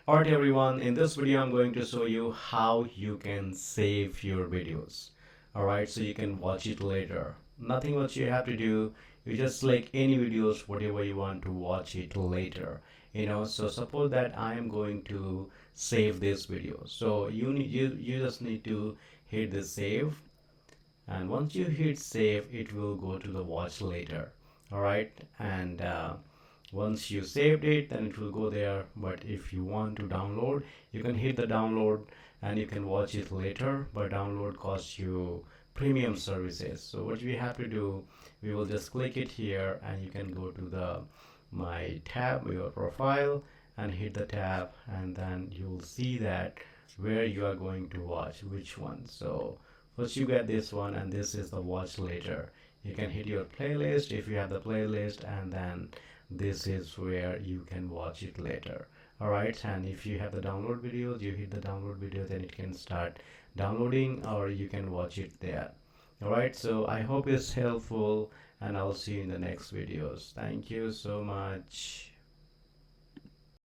Alright everyone, in this video I'm going to show you how you can save your videos. Alright, so you can watch it later. Nothing much you have to do. You just select any videos, whatever you want to watch it later. So suppose that I am going to save this video. So you just need to hit the save, and once you hit save it will go to the watch later. All right, and once you saved it then it will go there, but if you want to download you can hit the download and you can watch it later, but download costs you premium services. So what we have to do, we will just click it here and you can go to the my tab, your profile, and hit the tab, and then you will see that where you are going to watch which one. So first you get this one, and this is the watch later. You can hit your playlist if you have the playlist, and then this is where you can watch it later. Alright, and if you have the download videos, you hit the download video, then it can start downloading or you can watch it there. Alright, so I hope it's helpful and I'll see you in the next videos. Thank you so much.